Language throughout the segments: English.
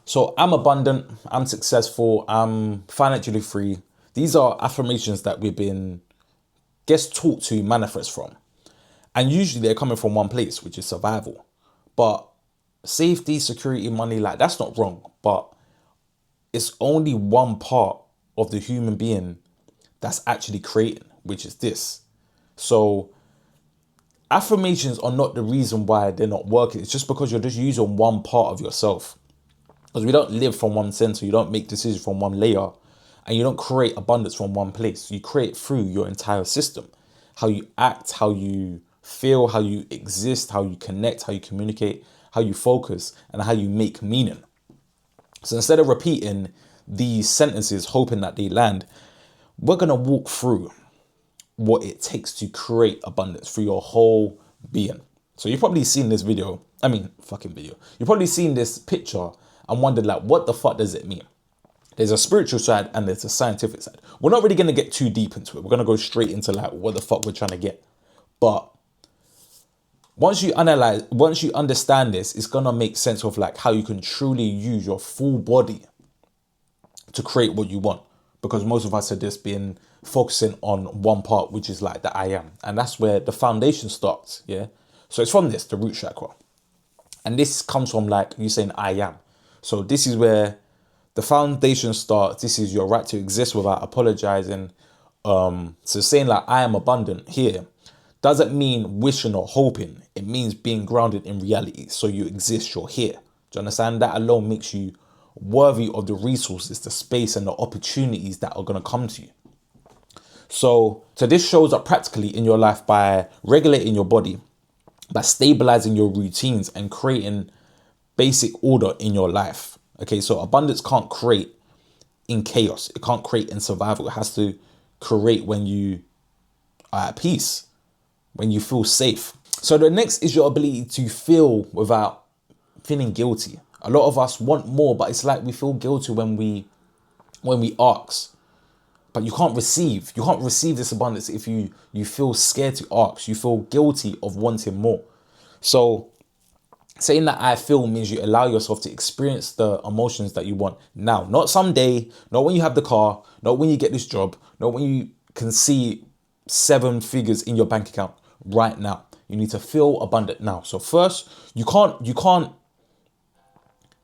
So I'm abundant, I'm successful, I'm financially free. These are affirmations that we've been, gets taught to manifest from. And usually they're coming from one place, which is survival. But safety, security, money, like that's not wrong. But it's only one part of the human being that's actually creating, which is this. So affirmations are not the reason why they're not working. It's just because you're just using one part of yourself. Because we don't live from one center, you don't make decisions from one layer, and you don't create abundance from one place. You create through your entire system. How you act, how you feel, how you exist, how you connect, how you communicate, how you focus, and how you make meaning. So instead of repeating these sentences, hoping that they land, we're going to walk through what it takes to create abundance for your whole being. So you've probably seen this video. You've probably seen this picture and wondered like, what the fuck does it mean? There's a spiritual side and there's a scientific side. We're not really going to get too deep into it. We're going to go straight into like what the fuck we're trying to get. But once you understand this, it's going to make sense of like how you can truly use your full body to create what you want. Because most of us are just been focusing on one part, which is like the I am. And that's where the foundation starts. Yeah. So it's from the root chakra. And this comes from like you saying I am. So this is where the foundation starts. This is your right to exist without apologizing. So saying like I am abundant here doesn't mean wishing or hoping. It means being grounded in reality. So you exist, you're here. Do you understand? That alone makes you worthy of the resources, the space and the opportunities that are going to come to you. So this shows up practically in your life by regulating your body, by stabilizing your routines and creating basic order in your life. Okay, so abundance can't create in chaos. It can't create in survival. It has to create when you are at peace, when you feel safe. So the next is your ability to feel without feeling guilty. A lot of us want more, but it's like we feel guilty when we ask. But you can't receive. You can't receive this abundance if you feel scared to ask. You feel guilty of wanting more. So saying that I feel means you allow yourself to experience the emotions that you want now. Not someday, not when you have the car, not when you get this job, not when you can see 7 figures in your bank account. Right now. You need to feel abundant now. So first, you can't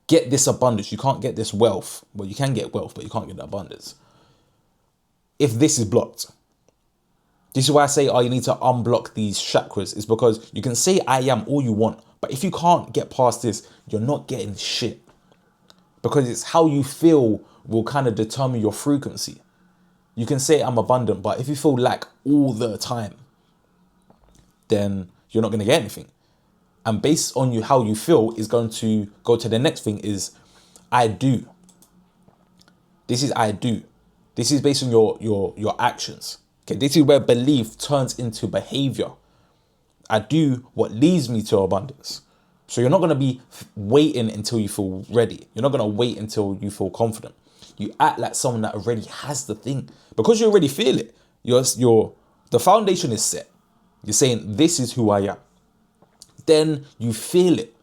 get this abundance. You can't get this wealth. Well, you can get wealth, but you can't get the abundance if this is blocked. This is why I say, you need to unblock these chakras. It's because you can say I am all you want, but if you can't get past this, you're not getting shit. Because it's how you feel will kind of determine your frequency. You can say I'm abundant, but if you feel lack all the time, then you're not going to get anything. And based on how you feel is going to go to the next thing is I do. This is I do. This is based on your actions. Okay, this is where belief turns into behavior. I do what leads me to abundance. So you're not going to be waiting until you feel ready. You're not going to wait until you feel confident. You act like someone that already has the thing because you already feel it. The foundation is set. You're saying, this is who I am. Then you feel it.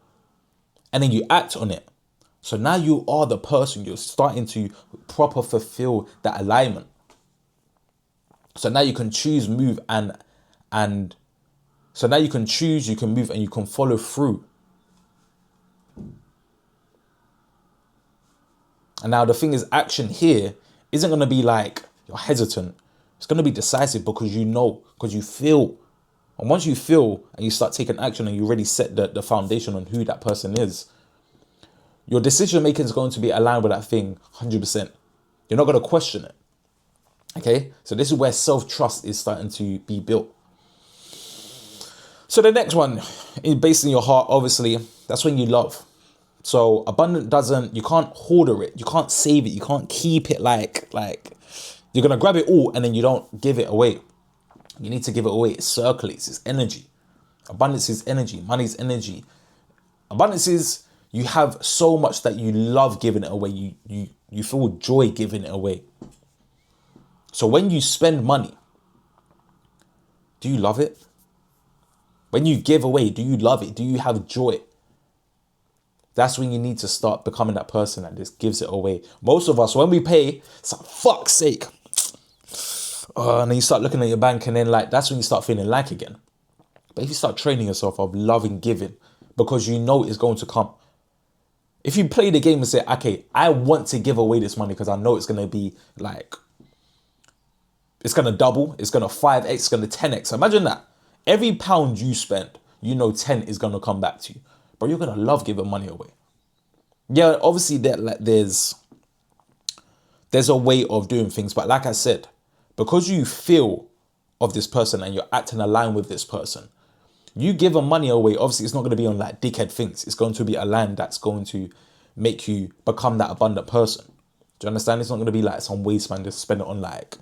And then you act on it. So now you are the person. You're starting to proper fulfill that alignment. So now you can choose, move, and so now you can choose, you can move, and you can follow through. And now the thing is, action here isn't going to be like you're hesitant. It's going to be decisive because you know, because you feel. And once you feel and you start taking action and you already set the foundation on who that person is, your decision making is going to be aligned with that thing 100%. You're not going to question it. Okay? So this is where self-trust is starting to be built. So the next one is based in your heart, obviously. That's when you love. So abundant you can't hoarder it. You can't save it. You can't keep it like you're going to grab it all and then you don't give it away. You need to give it away. It circulates. It's energy. Abundance is energy. Money is energy. Abundance is you have so much that you love giving it away. You feel joy giving it away. So when you spend money, do you love it? When you give away, do you love it? Do you have joy? That's when you need to start becoming that person that just gives it away. Most of us, when we pay, it's like, fuck's sake. And then you start looking at your bank, and then like that's when you start feeling like again. But if you start training yourself of loving giving, because you know it's going to come. If you play the game and say, okay, I want to give away this money because I know it's going to be like, it's going to double, it's going to 5x, it's going to 10x. Imagine that. Every pound you spend, you know 10 is going to come back to you. But you're going to love giving money away. Yeah, obviously there's a way of doing things. But like I said, because you feel of this person and you're acting aligned with this person, you give them money away. Obviously, it's not going to be on like dickhead things. It's going to be a line that's going to make you become that abundant person. Do you understand? It's not going to be like some waste man just spend it on like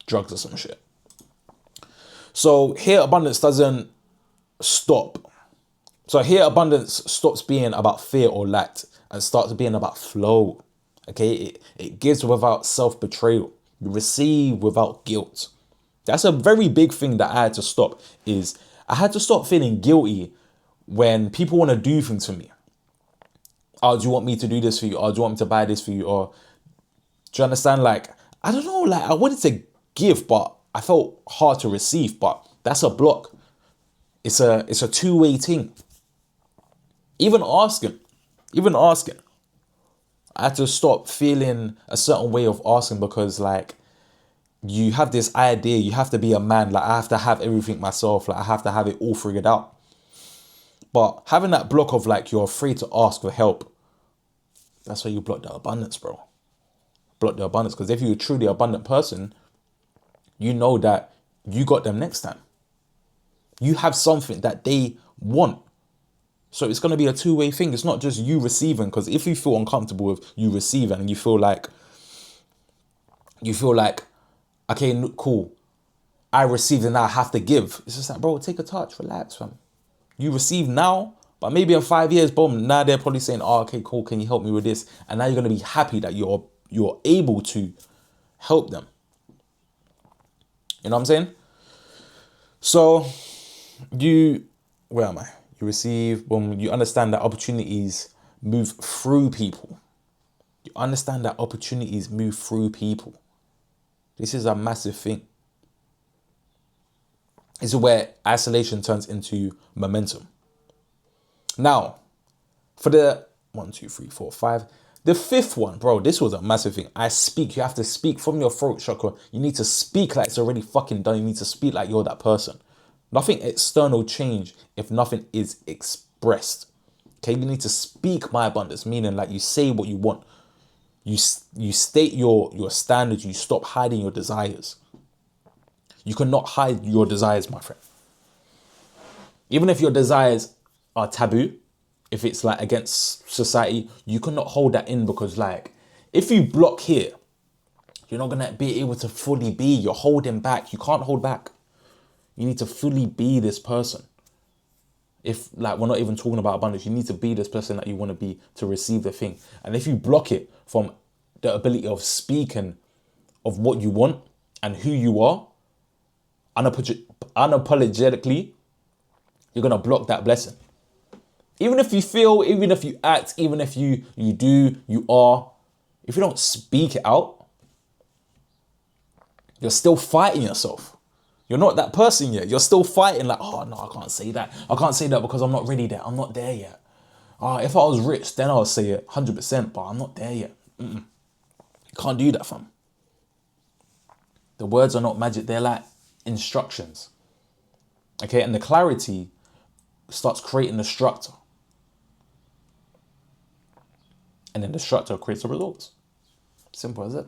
drugs or some shit. So here abundance doesn't stop. So here abundance stops being about fear or lack and starts being about flow. Okay, it gives without self-betrayal. You receive without guilt. That's a very big thing that I had to stop. Is I had to stop feeling guilty when people want to do things for me. Oh, do you want me to do this for you? Or do you want me to buy this for you? Or do you understand? Like, I don't know, like I wanted to give, but I felt hard to receive. But that's a block. It's a two-way thing. Even asking. I had to stop feeling a certain way of asking because like you have this idea, you have to be a man, like I have to have everything myself, like I have to have it all figured out. But having that block of like you're afraid to ask for help, that's why you block the abundance, bro. Block the abundance, because if you're a truly abundant person, you know that you got them next time. You have something that they want. So it's going to be a two-way thing. It's not just you receiving, because if you feel uncomfortable with you receiving and you feel like, okay, cool, I received and now I have to give. It's just like, bro, take a touch, relax, fam. You receive now, but maybe in 5 years, boom, now they're probably saying, oh, okay, cool, can you help me with this? And now you're going to be happy that you're able to help them. You know what I'm saying? So where am I? You receive, boom, you understand that opportunities move through people. You understand that opportunities move through people. This is a massive thing. This is where isolation turns into momentum. Now, for the 1, 2, 3, 4, 5, the fifth one, bro, this was a massive thing. I speak. You have to speak from your throat chakra. You need to speak like it's already fucking done. You need to speak like you're that person. Nothing external change if nothing is expressed. Okay, you need to speak my abundance, meaning like you say what you want. You state your standards. You stop hiding your desires. You cannot hide your desires, my friend. Even if your desires are taboo, if it's like against society, you cannot hold that in, because like if you block here, you're not gonna be able to fully be. You're holding back. You can't hold back. You need to fully be this person. If like we're not even talking about abundance, you need to be this person that you want to be to receive the thing. And if you block it from the ability of speaking of what you want and who you are, unapologetically, you're gonna block that blessing. Even if you feel, even if you act, even if you do, you are, if you don't speak it out, you're still fighting yourself. You're not that person yet. You're still fighting like, oh no, I can't say that. I can't say that because I'm not ready there. I'm not there yet. If I was rich, then I'll say it 100%, but I'm not there yet. You can't do that, fam. The words are not magic. They're like instructions. Okay, and the clarity starts creating the structure. And then the structure creates the results. Simple as it.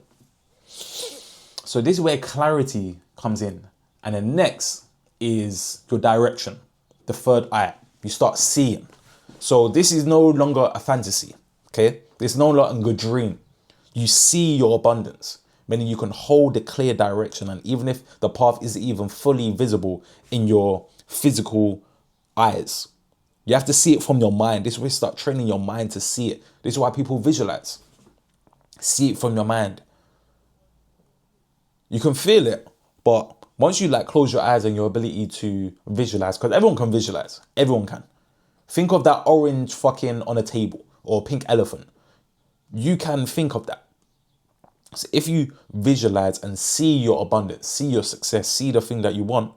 So this is where clarity comes in. And then next is your direction, the third eye. You start seeing. So this is no longer a fantasy, okay? This is no longer a dream. You see your abundance, meaning you can hold a clear direction. And even if the path isn't even fully visible in your physical eyes, you have to see it from your mind. This is where you start training your mind to see it. This is why people visualize. See it from your mind. You can feel it, but once you like close your eyes and your ability to visualize, because everyone can visualize, everyone can. Think of that orange fucking on a table. or a pink elephant. You can think of that. So if you visualize and see your abundance, see your success, see the thing that you want,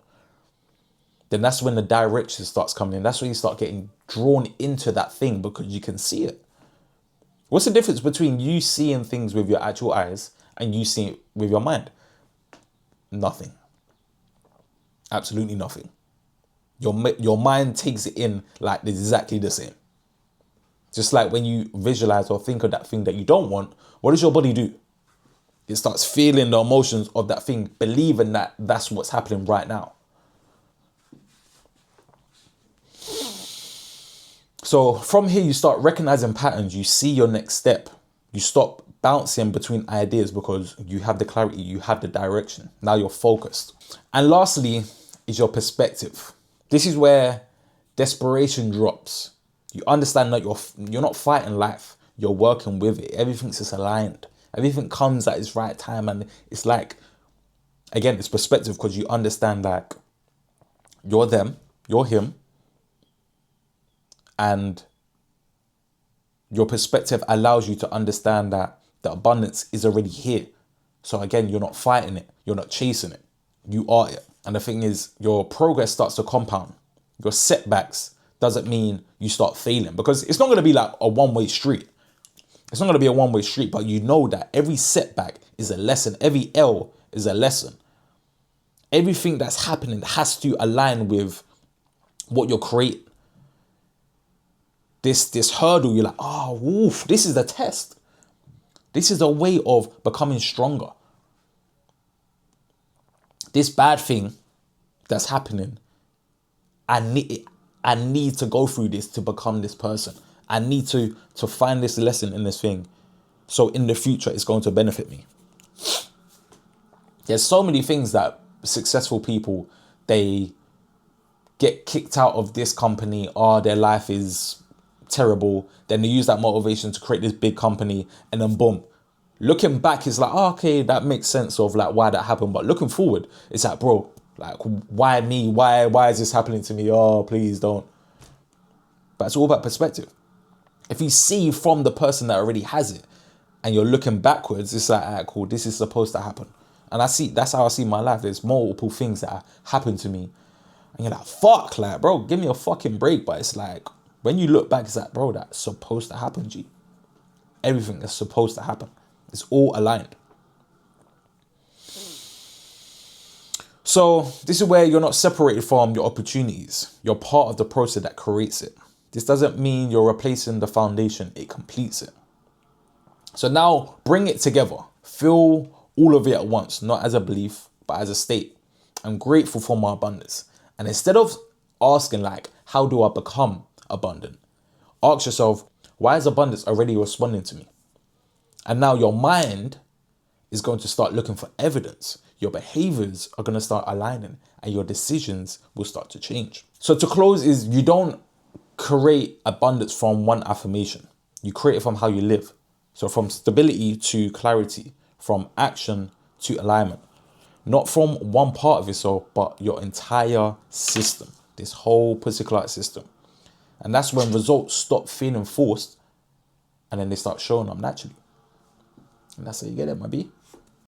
then that's when the direction starts coming in. That's when you start getting drawn into that thing because you can see it. What's the difference between you seeing things with your actual eyes and you seeing it with your mind? Nothing. Absolutely nothing. Your mind takes it in like exactly the same. Just like when you visualize or think of that thing that you don't want, what does your body do? It starts feeling the emotions of that thing, believing that that's what's happening right now. So from here, you start recognizing patterns. You see your next step. You stop bouncing between ideas because you have the clarity, you have the direction. Now you're focused. And lastly is your perspective. This is where desperation drops. You understand that you're not fighting life. You're working with it. Everything's just aligned. Everything comes at its right time. And it's like, again, it's perspective because you understand like you're them, you're him. And your perspective allows you to understand that the abundance is already here. So again, you're not fighting it. You're not chasing it. You are it. And the thing is, your progress starts to compound. Your setbacks doesn't mean you start failing because it's not going to be like a one-way street. It's not going to be a one-way street, but you know that every setback is a lesson. Every L is a lesson. Everything that's happening has to align with what you're creating. This hurdle, you're like, oh, woof, this is the test. This is a way of becoming stronger. This bad thing that's happening, I need to go through this to become this person. I need to find this lesson in this thing. So in the future, it's going to benefit me. There's so many things that successful people, they get kicked out of this company or their life is terrible. Then they use that motivation to create this big company and then boom. Looking back, it's like, oh, okay, that makes sense of like why that happened. But looking forward, it's like, bro, like why me? Why is this happening to me? Oh, please don't. But it's all about perspective. If you see from the person that already has it and you're looking backwards, it's like, all right, cool, this is supposed to happen. And that's how I see my life. There's multiple things that happen to me. And you're like, fuck, like, bro, give me a fucking break. But it's like, when you look back, it's like, bro, that's supposed to happen, G. Everything is supposed to happen. It's all aligned. So this is where you're not separated from your opportunities. You're part of the process that creates it. This doesn't mean you're replacing the foundation. It completes it. So now bring it together. Feel all of it at once, not as a belief, but as a state. I'm grateful for my abundance. And instead of asking like, how do I become abundant? Ask yourself, why is abundance already responding to me? And now your mind is going to start looking for evidence. Your behaviors are going to start aligning and your decisions will start to change. So to close is you don't create abundance from one affirmation. You create it from how you live. So from stability to clarity, from action to alignment. Not from one part of yourself, but your entire system. This whole particular system. And that's when results stop feeling forced and then they start showing up naturally. And that's how you get it, my B.